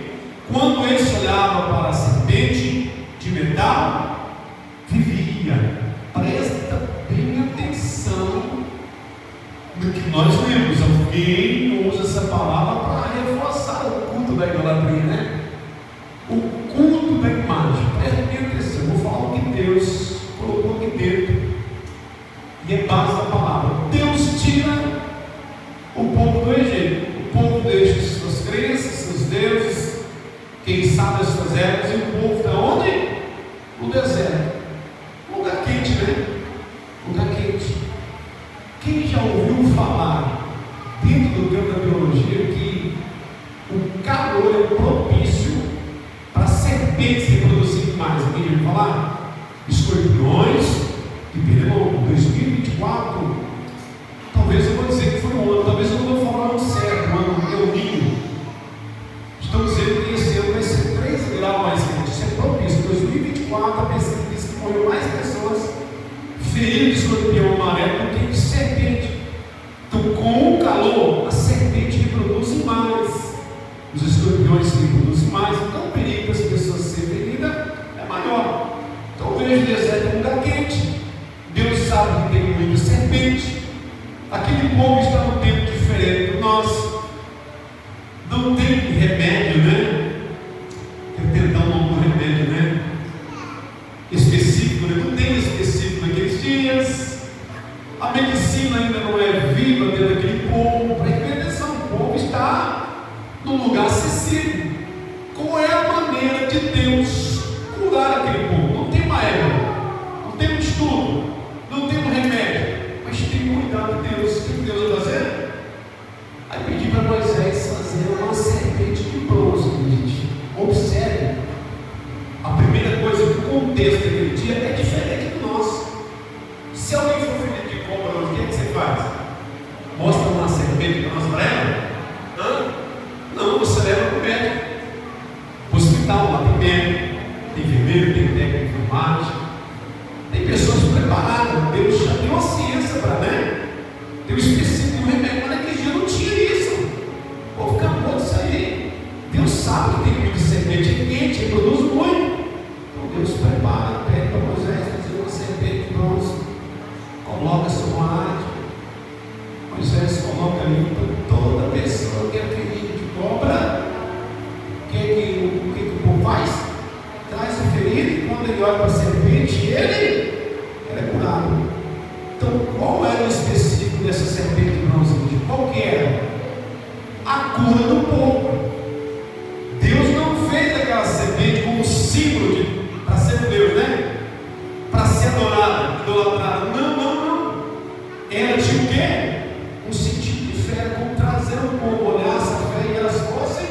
quando este olhava para a serpente de metal, vivia. Presta bem atenção no que nós lemos. Alguém usa essa palavra para reforçar o culto da idolatria, o culto da imagem. Presta bem atenção. Eu vou falar o que Deus colocou aqui dentro, e é base da palavra. Deus tira o povo do Egito. O povo deixa suas crenças, seus deuses, quem sabe as suas ervas, e o povo está onde? No deserto. Lugar quente, Lugar quente. Quem já ouviu falar, dentro do campo da biologia, que o calor é propício para serpentes reproduzirem mais? Alguém já ouviu falar? Escorpiões e pernilongo. 2024, talvez eu vou dizer que foi um ano, talvez eu não vou falar o ano certo, um ano euninho. Estão dizendo que esse ano vai ser 3 graus mais quente. Isso é propício. 2024, a pesquisa diz que morreu mais pessoas feridas de escorpião amarelo do que de serpente. Então, com o calor, a serpente reproduz mais, os escorpiões reproduzem mais, então o perigo das pessoas serem feridas é maior. Então, veja o deserto como um lugar quente. Deus sabe que tem muita serpente. Aquele povo está num tempo diferente do nosso. Não tem remédio, Tentando o nome do remédio, específico, não tem específico naqueles dias. A medicina ainda não é viva dentro daquele povo. Preste atenção, o povo está num lugar acessível. Qual é a maneira de Deus curar aquele povo? Não tem uma erva, não tem um estudo, não tem um remédio, mas tem que cuidar de Deus. O que Deus vai fazer? Aí pedi para Moisés fazer uma serpente de bronze, gente. Observe, a primeira coisa que o contexto daquele dia é diferente do nosso. Se alguém for ferido de cobra hoje, o que é que você faz? Mostra uma serpente para nós para ela? Não, você leva para o médico. O hospital lá tem médico, tem enfermeiro, tem técnico de enfermagem, tem pessoas preparadas. Deus já deu a ciência para, Deu específico um remédio, mas naquele dia não tinha isso. O povo acabou disso aí. Deus sabe que tem muita serpente quente, reproduz muito. Então Deus prepara, pede para Moisés fazer uma serpente de bronze, coloca sobre uma haste. Moisés coloca ali para toda pessoa que é ferida de cobra. O que o povo faz? Traz o ferido, e quando ele olha para a serpente, ele é curado. Então, qual era o específico dessa serpente de bronze? Qual que era? A cura do povo. Deus não fez aquela serpente como símbolo para ser Deus, para ser adorado, idolatrado. Não. Ela tinha o quê? Um sentido de fé, como trazer o povo, olhar essa fé e elas fossem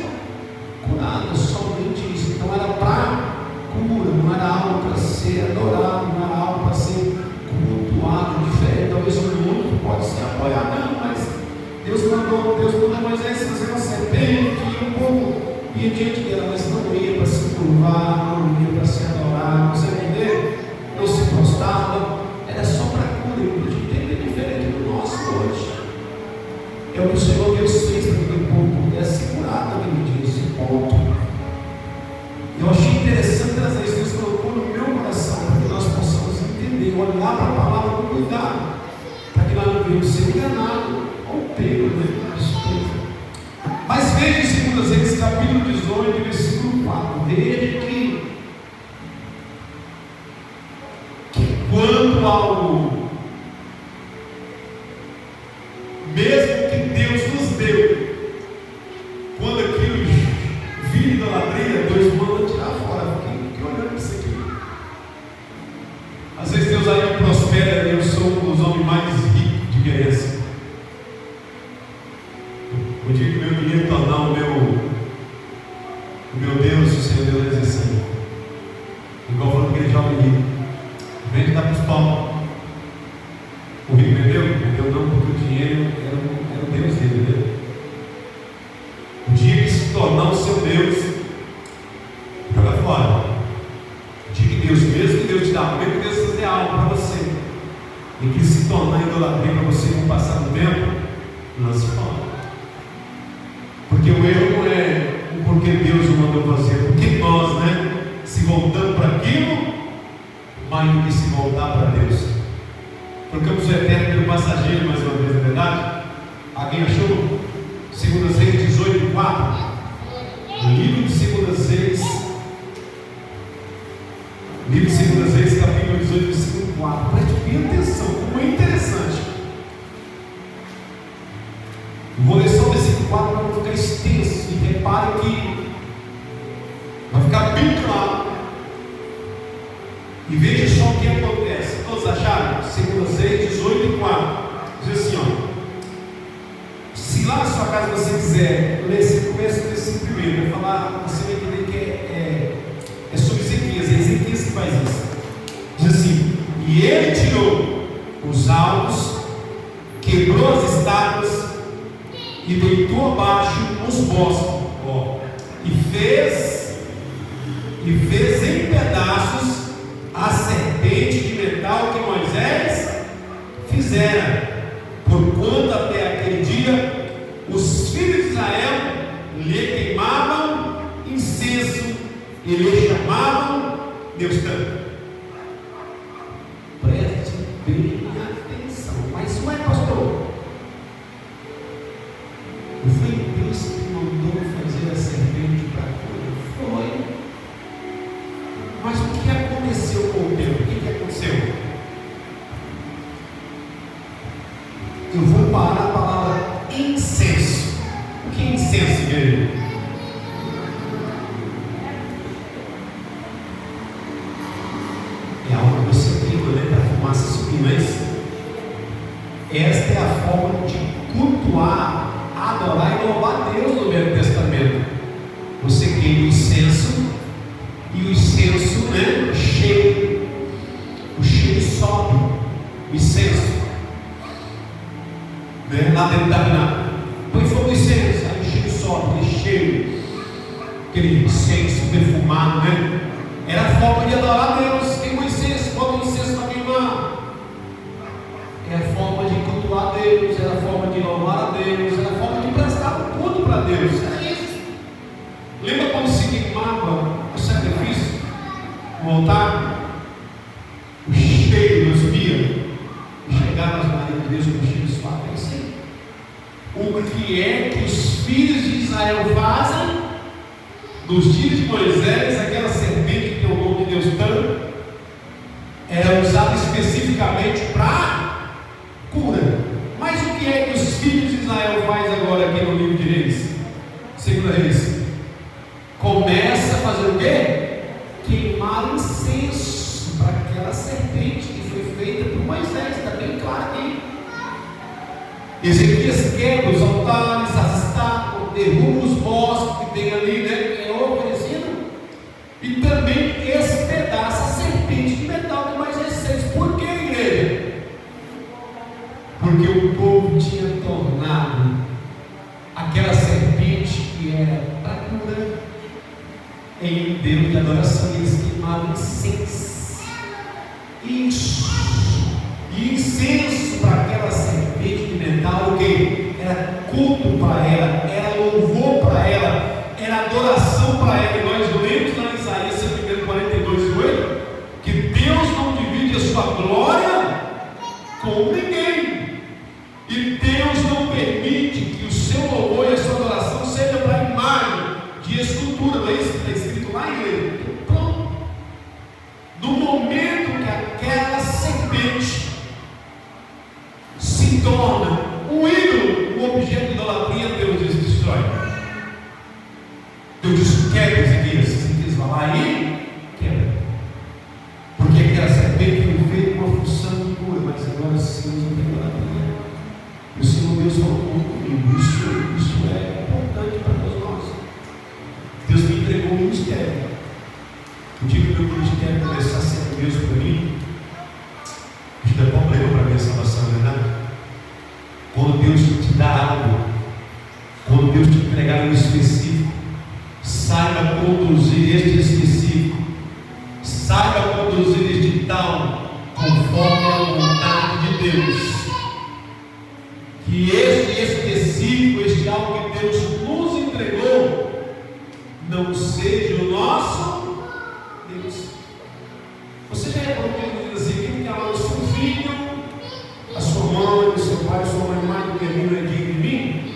curadas, somente isso. Então era para cura, não era algo para ser adorado, não era algo para ser cultuado, diferente. Talvez o mundo pode se apoiar, não, mas Deus mandou Moisés fazer uma serpente e o povo ia diante dela, mas não ia para se curvar, não ia para se adorar, você entender? Não se prostava, era só para cura. E a gente tem diferente do nosso hoje. É o que o Senhor Deus fez para que o povo pudesse se curar naquele dia, esse ponto. Eu achei interessante trazer isso. Deus colocou para a palavra com cuidado, para que nós não venhamos ser enganados ou pegos, né? Mas veja em 2 Reis, capítulo 18, versículo 4, veja que quando algo, mesmo que Deus nos deu, quando aquilo vira idolatria, Deus manda tirar fora. Fiquei olhando para isso aqui. Às vezes Deus aí prospera, eu sou um dos homens mais ricos de Guerreiro. O dia que o meu dinheiro tornar o meu Deus, o Senhor Deus diz assim, igual falando aquele jovem rico, vende dar para os pobres. O rico vendeu? Vendeu não, porque o dinheiro era o Deus dele, né? O dia que se tornar o seu Deus, joga fora. O dia que Deus, mesmo que Deus te dá, mesmo que Deus fazer algo para você, e que se tornar idolatria para você com o passar do tempo, lance fora. Porque o erro não é o porquê Deus o mandou fazer, porque nós, né, se voltamos para aquilo, mais do que se voltar para Deus. Trocamos o eterno pelo passageiro, mais uma vez, é verdade? Alguém achou? 2 Reis 18, 4. Livro de 2 Reis, capítulo 18, versículo 4. Preste bem atenção, como é interessante. Vou ler só o versículo 4 para não ficar extenso. E repare que vai ficar bem claro. E veja só o que acontece. Todos acharam? 2 Reis 18, 4. Diz assim, ó. Se lá na sua casa você quiser ler, você começa com esse primeiro. Vai falar, você vai entender que é sobre Ezequias. É Ezequias que faz isso. Diz assim: e ele tirou os altos, quebrou as estátuas e deitou abaixo os bosques, e fez em pedaços a serpente de metal que Moisés fizera, porquanto até aquele dia os filhos de Israel lhe queimavam incenso e lhe chamavam Deus Santo. Preste bem atenção. Mas não é, pastor? Foi Deus que mandou fazer a serpente para cura? Foi. Mas o que aconteceu com o Deus? O que aconteceu? Eu vou parar a palavra incenso. O que é incenso, igreja? É algo que você queima, né? Para a fumaça subir, não é isso? Esta é a forma de cultuar, adorar e louvar a Deus no Velho Testamento. Você queima o incenso e o incenso, né, cheio. O cheiro sobe, o incenso, né, lá dentro da mina. Põe fogo no incenso, aí o cheiro sobe, aquele cheiro, aquele incenso perfumado, né? Era a forma de adorar a Deus. Queima o incenso, bota o incenso para queimar. É a forma de cultuar a Deus, é a forma de louvar a Deus, é a forma de prestar um culto para Deus. É isso. Lembra quando se queimava o sacrifício? Voltar? O cheiro dos dias. Chegar nas Marias de Deus com o cheiro suave. É isso aí. O que é que os filhos de Israel fazem nos dias de Moisés? Aquela serpente que tem o nome de Deus tanto era usada especificamente para cura. Mas o que é que os filhos de Israel faz agora aqui no livro de Reis? 2 Reis. Começa a fazer o quê? Queimar incenso para aquela serpente que foi feita por Moisés. Está bem claro aqui. Ezequias quebra os altares, as estátuas, derruba os bosques que tem ali, né? É oferecido. E também despedaça a serpente de metal que Moisés fez. Por que, igreja? Porque o povo tinha tornado aquela serpente que era para cura em um Deus de adoração. E eles queimavam incenso. E incenso para aquela serpente de metal, o que? Era culto para ela, era louvor para ela, era adoração para ela. E nós lemos lá em Isaías 42, 8, que Deus não divide a sua glória momento que aquela serpente se torna um ídolo, um objeto de idolatria, Deus diz: destrói. Deus diz: quebra Ezequias vai lá e quebra. Porque aquela serpente foi feita com uma função de cura, mas agora se usa para idolatria. E o Senhor Deus falou comigo: isso é importante para todos nós. Deus me entregou um mistério. O dia que o meu ministério começar a ser Deus para mim, isso não é problema para a minha salvação, não é nada. Quando Deus te dá algo, quando Deus te entregar um específico, saiba conduzir este específico, saiba conduzir este tal, conforme a vontade de Deus. Que este específico, este algo que Deus nos entregou, não seja o nosso Deus. Você já reparou que ele diz assim: quem quer amar o seu filho, a sua mãe, o seu pai, a sua mãe mais do que a mim, não é digno de mim?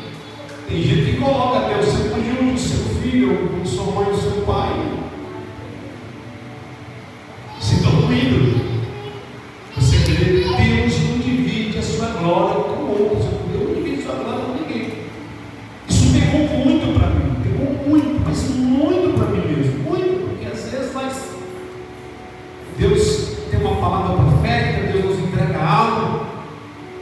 Tem gente que coloca até o seu cônjuge, o seu filho, a sua mãe, o seu pai, se torna um ídolo. Você crê que Deus não divide a sua glória com outros. Deus não divide a sua glória com ninguém. Isso pegou muito para mim, mas muito para mim mesmo, muito, porque às vezes Deus tem uma palavra profética, Deus nos entrega algo,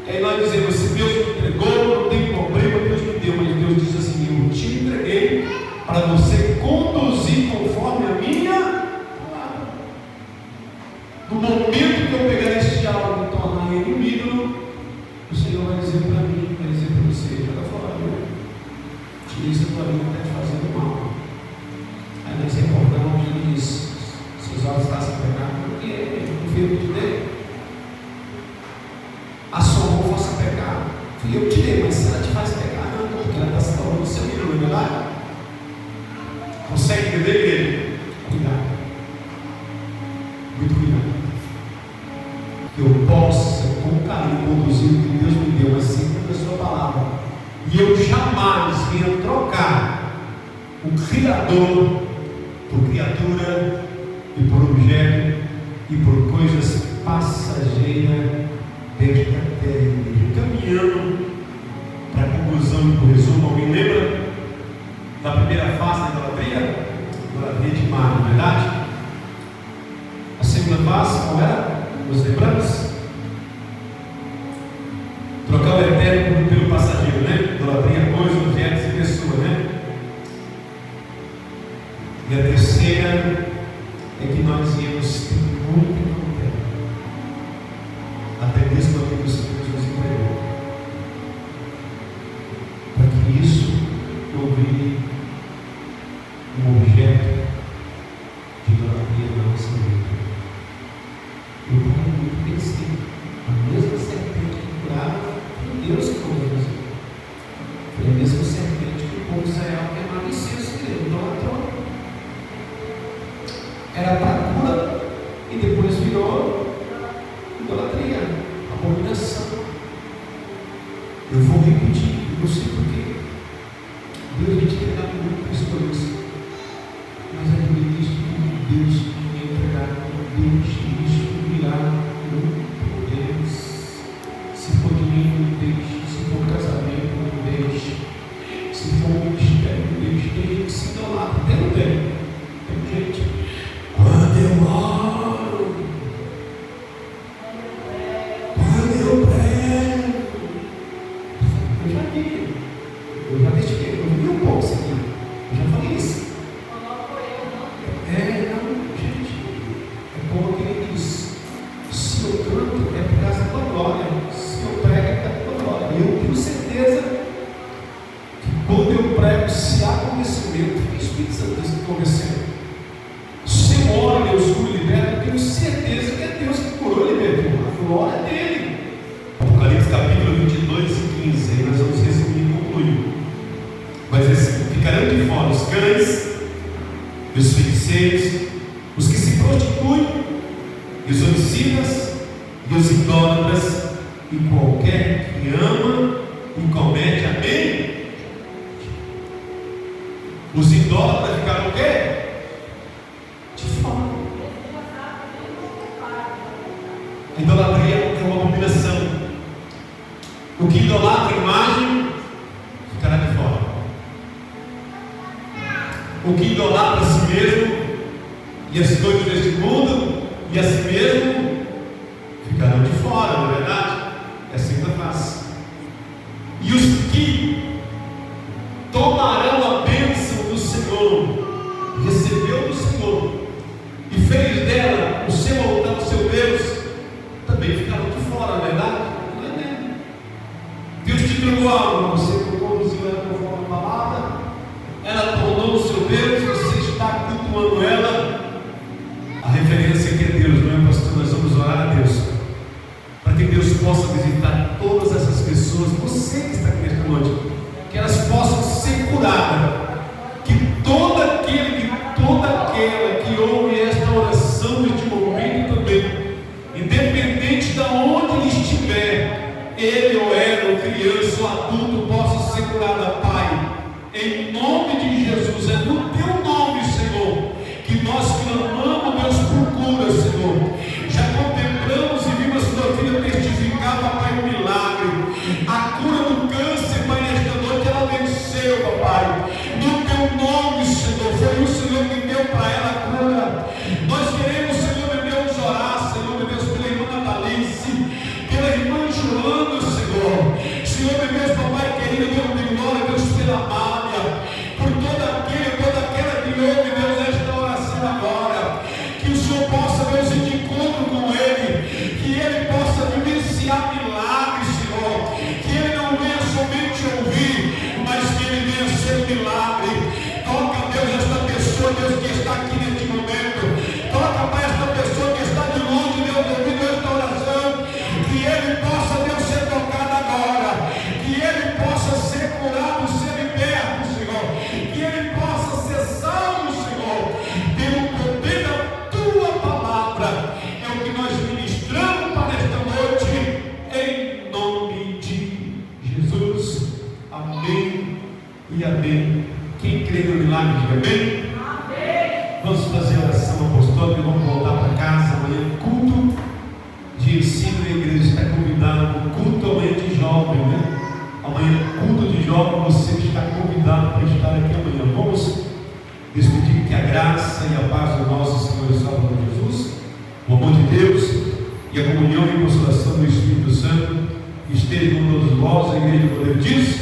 aí nós dizemos: se Deus me entregou, não tem problema, Deus me deu, mas Deus diz assim: eu te entreguei para você conduzir conforme a minha palavra. No momento que eu pegar este algo e tornar ele um ídolo, o Senhor vai dizer para mim, vai dizer para você: joga fora, viu? Tira isso da tua vida, está te fazendo mal. Aí nós recordamos, ele diz: seus olhos estão sem pecado, porque o filho te dei. A sua mão faça pecar, fui eu que te dei, mas se ela te faz pecar, não, porque ela está se tornando seu filho, não é verdade? Consegue entender ele? Cuidado, muito cuidado, que eu possa com carinho conduzir o que Deus me deu, mas segundo a sua palavra, e eu jamais venha trocar o Criador por criatura e por objeto e por coisas passageiras desta terra. Caminhando para a conclusão e para o resumo, alguém lembra da primeira fase da idolatria? Idolatria de imagem, não é verdade? A segunda fase, qual era? Nos lembramos? Trocar o eterno pelo passageiro, né? Idolatria, coisas, objetos e pessoas, né? E a terceira é que nós íamos ter muito tempo, até mesmo aquilo que o Senhor nos entregou, para que isso não vire um objeto de idolatria na nossa vida. Eu muito pensei, a mesma serpente que curava, foi Deus que curou. Foi a mesma serpente que o povo de Israel queimava incenso, que ele idolatrou. Era para cura e depois virou idolatria, abominação. Eu vou repetir, eu não sei porquê. Deus me tinha dado muito para isso, mas é por isso que Deus me entregar, Deus isso virá no Deus. Se for de mim, não deixe. Se for casamento, não deixe. Se for ministério, não deixe. Tem gente que se idolatra, até não tem. Tem gente. Quando eu oro, quando eu prego, eu já testifiquei, eu vi um pouco isso aqui, eu já falei isso. Não, gente, é como aquele diz: se eu canto é por causa da tua glória, se eu prego é por causa da tua glória. E eu tenho certeza que quando eu prego, se há conhecimento, o Espírito Santo está convencendo. Se eu oro, Deus cura e liberta, eu tenho certeza que é Deus que curou e libertou. A glória é dele. Apocalipse capítulo 22 e 15, aí nós vamos resumir e concluir. Mas assim: ficarão de fora os cães, e os feiticeiros, os que se prostituem, e os homicidas, e os idólatras, e qualquer que ama e comete a bem. Os idólatras ficaram o quê? De fora. Idolatria é uma abominação. O que idolatra a imagem ficará de fora. O que idolatra a si mesmo e as coisas deste mundo e a si mesmo ficarão de fora, não é verdade? É assim que faz. E os que tomarão a bênção do Senhor, recebeu do Senhor e fez dela o seu altar, o seu Deus, também ficaram de fora, não é verdade? Não é mesmo. Deus te entregou algo, você conduziu ela conforme a palavra, ela tornou o seu Deus, você está cultuando ela. A referência que é Deus, não é, pastor? Nós vamos orar a Deus para que Deus possa visitar todas essas pessoas, você que está aqui nesta noite, que elas possam ser curadas, que toda aquela que ouve esta oração neste momento também, independente de onde ele estiver, ele ou ela, ou criança ou adulto, possa ser curada, Pai, em nome de Jesus. É no teu nome, Senhor, que nós clamamos, Deus, por cura, Senhor. Já contemplamos e vimos sua filha testificar, Papai, um milagre. A cura do câncer, Pai, nesta noite ela venceu, Papai. No teu nome, Senhor, foi o Senhor que deu para ela a cura. Nós queremos, Senhor, meu Deus, orar, Senhor, meu Deus, pela irmã Natalice, pela irmã Joana, Senhor. Senhor, meu Deus, Papai querido, Deus de glória, Deus, pela Mária, por toda aquela que ouve, Deus, esta oração agora. Que o Senhor possa, Deus, ir de encontro com ele, que ele possa vivenciar milagres, Senhor, que ele não venha somente ouvir, mas que ele venha ser um milagre. Toca, Deus, esta pessoa, Deus, que está aqui neste momento. Toca, Pai, esta pessoa que está de longe, Deus, ouvindo esta oração, que ele possa, Deus, ser tocado agora, que ele possa ser curado, ser liberto, Senhor, que ele possa ser salvo, Senhor, pelo poder da tua palavra. É o que nós ministramos para esta noite, em nome de Jesus. Amém e amém. Quem crê no milagre, diga amém. Amém. Vamos fazer a oração apostólica e vamos voltar para casa. Amanhã, culto de ensino na igreja está convidado. Culto amanhã de jovem, né? Amanhã, culto de jovem, você está convidado para estar aqui amanhã. Vamos despedir, que a graça e a paz do nosso Senhor e Salvador Jesus, o amor de Deus e a comunhão e consolação do Espírito Santo esteja com todos nós. A igreja do poder diz.